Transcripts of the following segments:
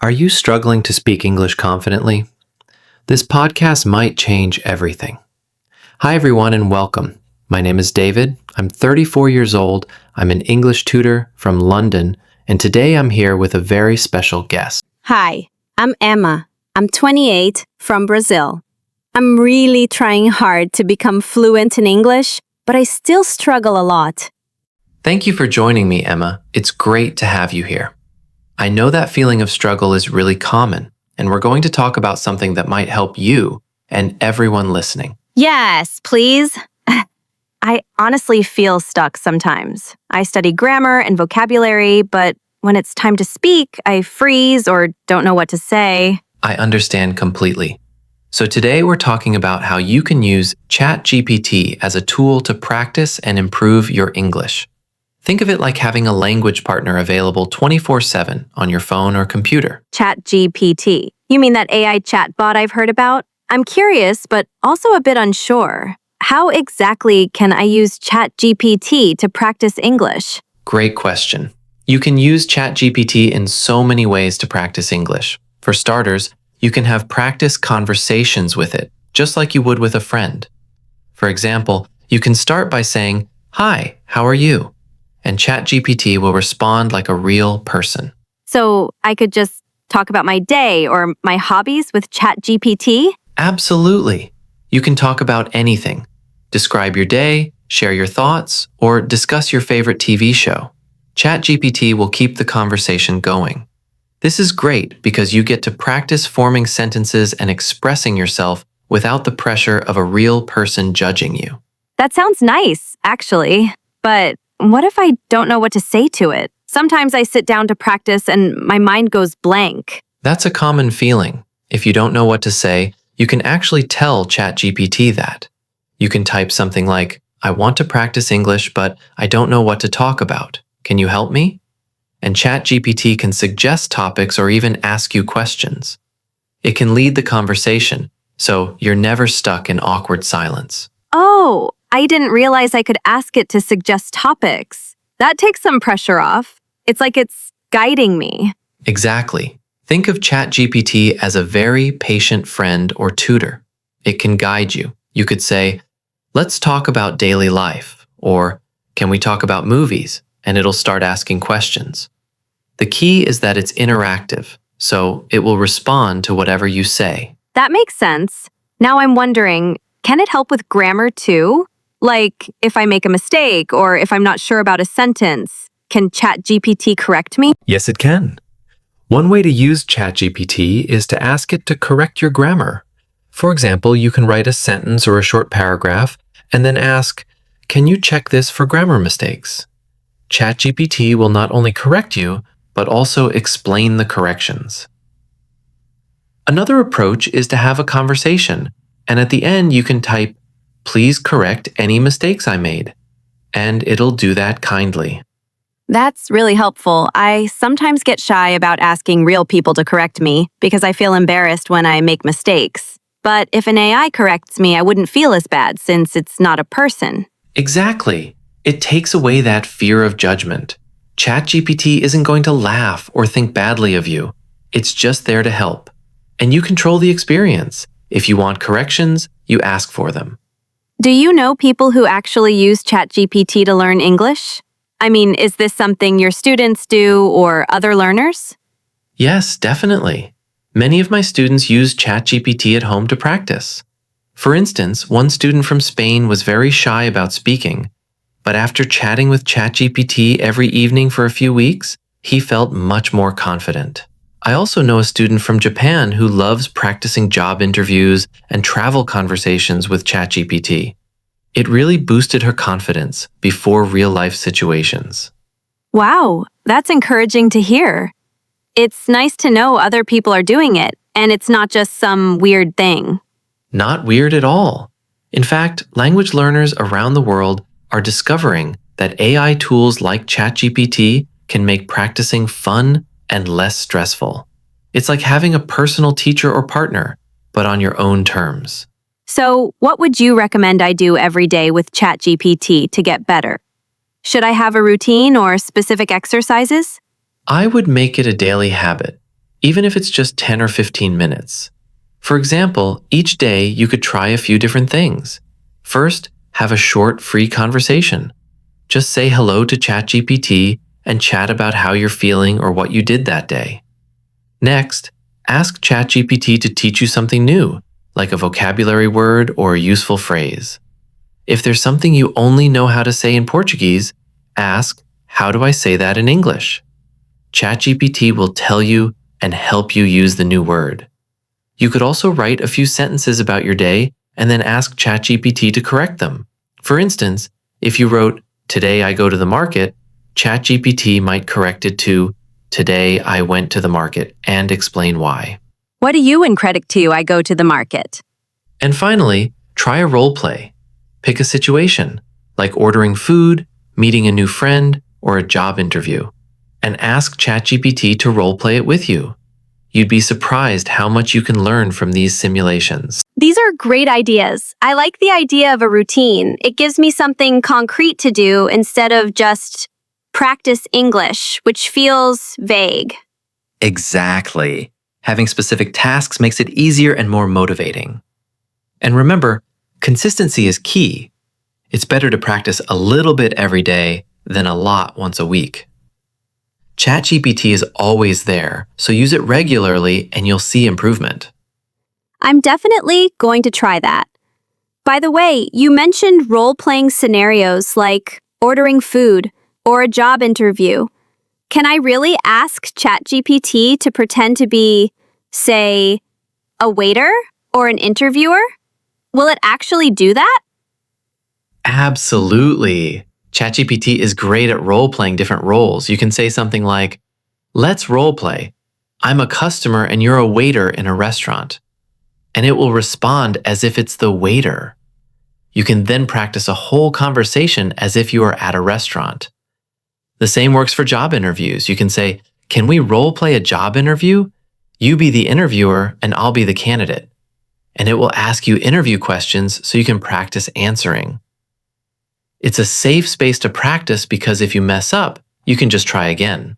Are you struggling to speak English confidently? This podcast might change everything. Hi, everyone, and welcome. My name is David. I'm 34 years old. I'm an English tutor from London, and today I'm here with a very special guest. Hi, I'm Emma. I'm 28 from Brazil. I'm really trying hard to become fluent in English, but I still struggle a lot. Thank you for joining me, Emma. It's great to have you here. I know that feeling of struggle is really common, and we're going to talk about something that might help you and everyone listening. Yes, please. I honestly feel stuck sometimes. I study grammar and vocabulary, but when it's time to speak, I freeze or don't know what to say. I understand completely. So today we're talking about how you can use ChatGPT as a tool to practice and improve your English. Think of it like having a language partner available 24/7 on your phone or computer. ChatGPT. You mean that AI chatbot I've heard about? I'm curious, but also a bit unsure. How exactly can I use ChatGPT to practice English? Great question. You can use ChatGPT in so many ways to practice English. For starters, you can have practice conversations with it, just like you would with a friend. For example, you can start by saying, "Hi, how are you?" And ChatGPT will respond like a real person. So I could just talk about my day or my hobbies with ChatGPT? Absolutely. You can talk about anything. Describe your day, share your thoughts, or discuss your favorite TV show. ChatGPT will keep the conversation going. This is great because you get to practice forming sentences and expressing yourself without the pressure of a real person judging you. That sounds nice, actually. But what if I don't know what to say to it? Sometimes I sit down to practice and my mind goes blank. That's a common feeling. If you don't know what to say, you can actually tell ChatGPT that. You can type something like, "I want to practice English, but I don't know what to talk about. Can you help me?" And ChatGPT can suggest topics or even ask you questions. It can lead the conversation, so you're never stuck in awkward silence. Oh, I didn't realize I could ask it to suggest topics. That takes some pressure off. It's like it's guiding me. Exactly. Think of ChatGPT as a very patient friend or tutor. It can guide you. You could say, "Let's talk about daily life," or "Can we talk about movies?" And it'll start asking questions. The key is that it's interactive, so it will respond to whatever you say. That makes sense. Now I'm wondering, can it help with grammar too? Like if I make a mistake or if I'm not sure about a sentence, can ChatGPT correct me? Yes, it can. One way to use ChatGPT is to ask it to correct your grammar. For example, you can write a sentence or a short paragraph and then ask, "Can you check this for grammar mistakes?" ChatGPT will not only correct you, but also explain the corrections. Another approach is to have a conversation, and at the end you can type, "Please correct any mistakes I made," and it'll do that kindly. That's really helpful. I sometimes get shy about asking real people to correct me because I feel embarrassed when I make mistakes. But if an AI corrects me, I wouldn't feel as bad since it's not a person. Exactly. It takes away that fear of judgment. ChatGPT isn't going to laugh or think badly of you. It's just there to help. And you control the experience. If you want corrections, you ask for them. Do you know people who actually use ChatGPT to learn English? I mean, is this something your students do or other learners? Yes, definitely. Many of my students use ChatGPT at home to practice. For instance, one student from Spain was very shy about speaking, but after chatting with ChatGPT every evening for a few weeks, he felt much more confident. I also know a student from Japan who loves practicing job interviews and travel conversations with ChatGPT. It really boosted her confidence before real-life situations. Wow, that's encouraging to hear. It's nice to know other people are doing it, and it's not just some weird thing. Not weird at all. In fact, language learners around the world are discovering that AI tools like ChatGPT can make practicing fun and less stressful. It's like having a personal teacher or partner, but on your own terms. So, what would you recommend I do every day with ChatGPT to get better? Should I have a routine or specific exercises? I would make it a daily habit. even if it's just 10 or 15 minutes. For example, each day you could try a few different things. First, have a short, free conversation. Just say hello to ChatGPT and chat about how you're feeling or what you did that day. Next, ask ChatGPT to teach you something new, like a vocabulary word or a useful phrase. If there's something you only know how to say in Portuguese, ask, how do I say that in English? ChatGPT will tell you and help you use the new word. You could also write a few sentences about your day and then ask ChatGPT to correct them. For instance, if you wrote, "Today I go to the market," ChatGPT might correct it to, "Today I went to the market," and explain why. What do you in credit to I go to the market? And finally, try a role play. Pick a situation, like ordering food, meeting a new friend, or a job interview, and ask ChatGPT to role play it with you. You'd be surprised how much you can learn from these simulations. These are great ideas. I like the idea of a routine. It gives me something concrete to do instead of just practice English, which feels vague. Exactly. Having specific tasks makes it easier and more motivating. And remember, consistency is key. It's better to practice a little bit every day than a lot once a week. ChatGPT is always there, so use it regularly and you'll see improvement. I'm definitely going to try that. By the way, you mentioned role-playing scenarios like ordering food or a job interview. Can I really ask ChatGPT to pretend to be, say, a waiter or an interviewer? Will it actually do that? Absolutely. ChatGPT is great at role-playing different roles. You can say something like, "Let's role-play. I'm a customer and you're a waiter in a restaurant." And it will respond as if it's the waiter. You can then practice a whole conversation as if you are at a restaurant. The same works for job interviews. You can say, "Can we role-play a job interview? You be the interviewer and I'll be the candidate." And it will ask you interview questions so you can practice answering. It's a safe space to practice because if you mess up, you can just try again.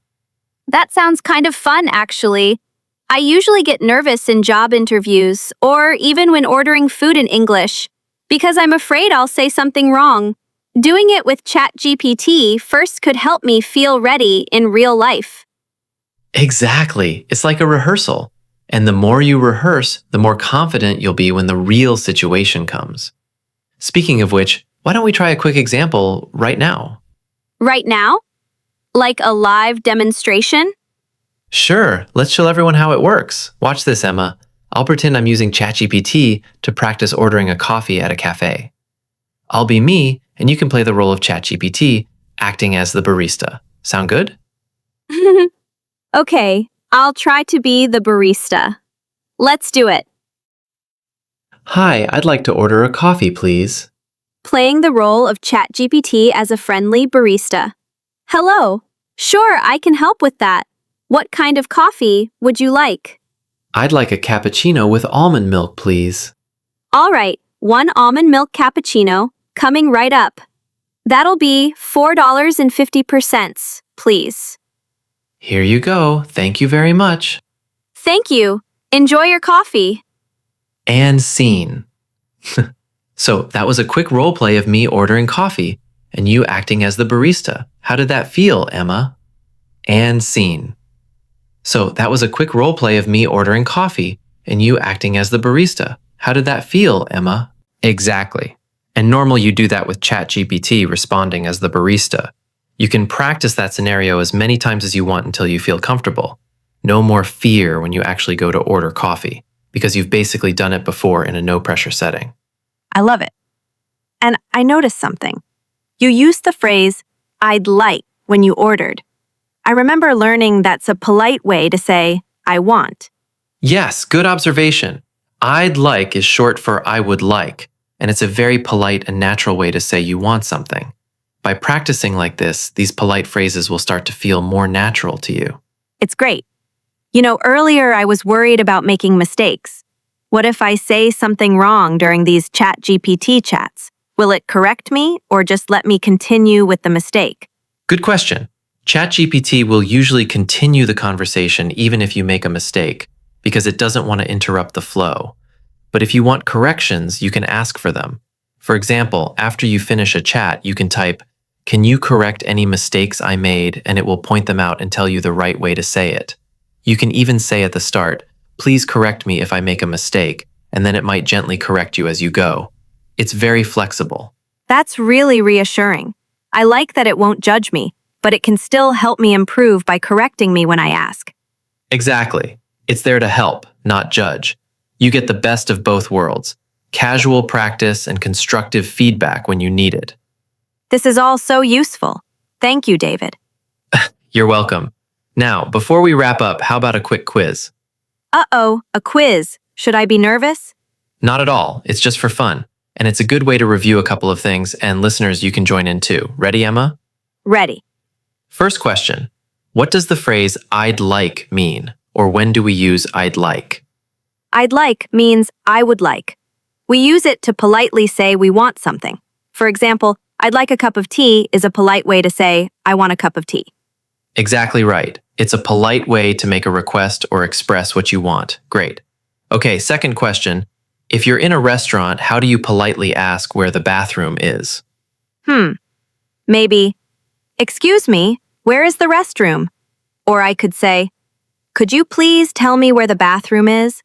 That sounds kind of fun, actually. I usually get nervous in job interviews or even when ordering food in English because I'm afraid I'll say something wrong. Doing it with ChatGPT first could help me feel ready in real life. Exactly. It's like a rehearsal. And the more you rehearse, the more confident you'll be when the real situation comes. Speaking of which, why don't we try a quick example right now? Right now? Like a live demonstration? Sure, let's show everyone how it works. Watch this, Emma. I'll pretend I'm using ChatGPT to practice ordering a coffee at a cafe. I'll be me, and you can play the role of ChatGPT, acting as the barista. Sound good? Okay, I'll try to be the barista. Let's do it. Hi, I'd like to order a coffee, please. Playing the role of ChatGPT as a friendly barista. Hello. Sure, I can help with that. What kind of coffee would you like? I'd like a cappuccino with almond milk, please. All right, 1 almond milk cappuccino, coming right up. That'll be $4.50, please. Here you go. Thank you very much. Thank you. Enjoy your coffee. And scene. So that was a quick role play of me ordering coffee and you acting as the barista. How did that feel, Emma? And scene. So that was a quick role play of me ordering coffee and you acting as the barista. How did that feel, Emma? Exactly. And normally you do that with ChatGPT responding as the barista. You can practice that scenario as many times as you want until you feel comfortable. No more fear when you actually go to order coffee, because you've basically done it before in a no-pressure setting. I love it. And I noticed something. You used the phrase, "I'd like," when you ordered. I remember learning that's a polite way to say, "I want." Yes, good observation. I'd like is short for I would like, and it's a very polite and natural way to say you want something. By practicing like this, these polite phrases will start to feel more natural to you. It's great. You know, earlier I was worried about making mistakes. What if I say something wrong during these ChatGPT chats? Will it correct me or just let me continue with the mistake? Good question. ChatGPT will usually continue the conversation even if you make a mistake, because it doesn't want to interrupt the flow. But if you want corrections, you can ask for them. For example, after you finish a chat, you can type, "Can you correct any mistakes I made?" and it will point them out and tell you the right way to say it. You can even say at the start, "Please correct me if I make a mistake," and then it might gently correct you as you go. It's very flexible. That's really reassuring. I like that it won't judge me, but it can still help me improve by correcting me when I ask. Exactly. It's there to help, not judge. You get the best of both worlds, casual practice and constructive feedback when you need it. This is all so useful. Thank you, David. You're welcome. Now, before we wrap up, how about a quick quiz? Uh-oh, a quiz. Should I be nervous? Not at all. It's just for fun. And it's a good way to review a couple of things, and listeners, you can join in too. Ready, Emma? Ready. First question. What does the phrase "I'd like" mean? Or when do we use "I'd like"? I'd like means I would like. We use it to politely say we want something. For example, I'd like a cup of tea is a polite way to say I want a cup of tea. Exactly right. It's a polite way to make a request or express what you want. Great. Okay, second question. If you're in a restaurant, how do you politely ask where the bathroom is? Maybe, "Excuse me, where is the restroom?" Or I could say, "Could you please tell me where the bathroom is?"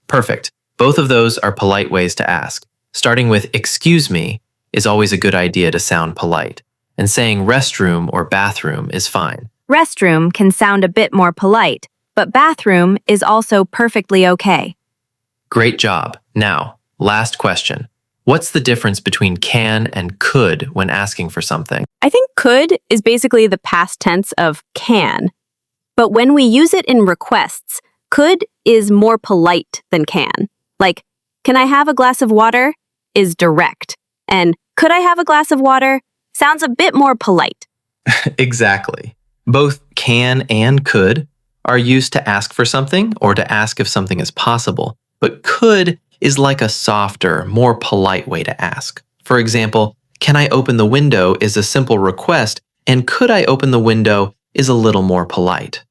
Perfect. Both of those are polite ways to ask. Starting with "excuse me" is always a good idea to sound polite, and saying restroom or bathroom is fine. Restroom can sound a bit more polite, but bathroom is also perfectly okay. Great job. Now, last question. What's the difference between can and could when asking for something? I think could is basically the past tense of can. But when we use it in requests, could is more polite than can. Like, "Can I have a glass of water?" is direct. And "Could I have a glass of water?" sounds a bit more polite. Exactly. Both can and could are used to ask for something or to ask if something is possible, but could is like a softer, more polite way to ask. For example, "Can I open the window?" is a simple request, and "Could I open the window?" is a little more polite.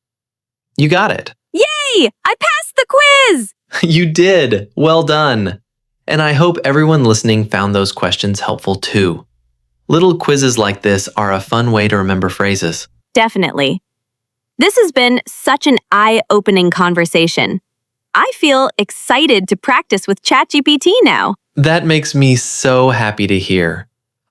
You got it. Yay! I passed the quiz! You did. Well done. And I hope everyone listening found those questions helpful too. Little quizzes like this are a fun way to remember phrases. Definitely. This has been such an eye-opening conversation. I feel excited to practice with ChatGPT now. That makes me so happy to hear.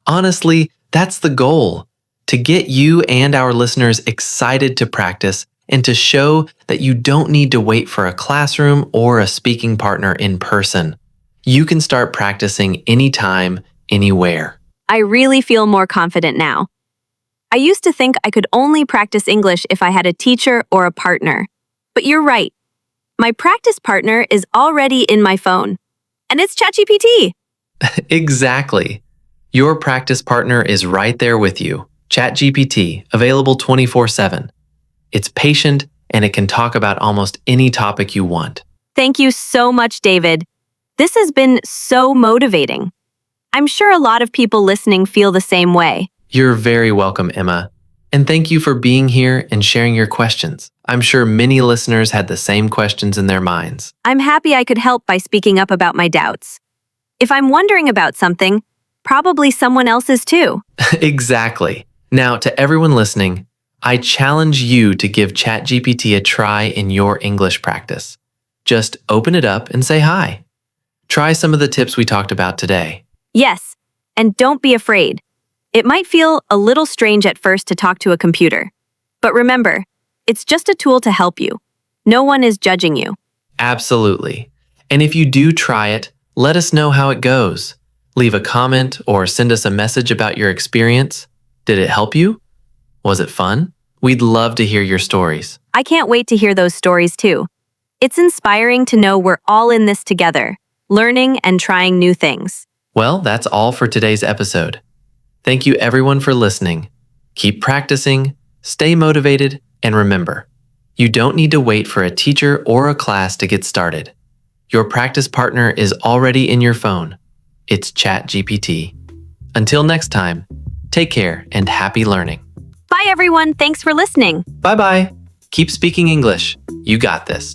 Honestly, that's the goal, to get you and our listeners excited to practice and to show that you don't need to wait for a classroom or a speaking partner in person. You can start practicing anytime, anywhere. I really feel more confident now. I used to think I could only practice English if I had a teacher or a partner. But you're right. My practice partner is already in my phone. And it's ChatGPT. Exactly. Your practice partner is right there with you. ChatGPT, available 24/7. It's patient and it can talk about almost any topic you want. Thank you so much, David. This has been so motivating. I'm sure a lot of people listening feel the same way. You're very welcome, Emma. And thank you for being here and sharing your questions. I'm sure many listeners had the same questions in their minds. I'm happy I could help by speaking up about my doubts. If I'm wondering about something, probably someone else is too. Exactly. Now, to everyone listening, I challenge you to give ChatGPT a try in your English practice. Just open it up and say hi. Try some of the tips we talked about today. Yes, and don't be afraid. It might feel a little strange at first to talk to a computer. But remember, it's just a tool to help you. No one is judging you. Absolutely. And if you do try it, let us know how it goes. Leave a comment or send us a message about your experience. Did it help you? Was it fun? We'd love to hear your stories. I can't wait to hear those stories too. It's inspiring to know we're all in this together, learning and trying new things. Well, that's all for today's episode. Thank you everyone for listening. Keep practicing, stay motivated, and remember, you don't need to wait for a teacher or a class to get started. Your practice partner is already in your phone. It's ChatGPT. Until next time, take care and happy learning. Bye, everyone. Thanks for listening. Bye bye. Keep speaking English. You got this.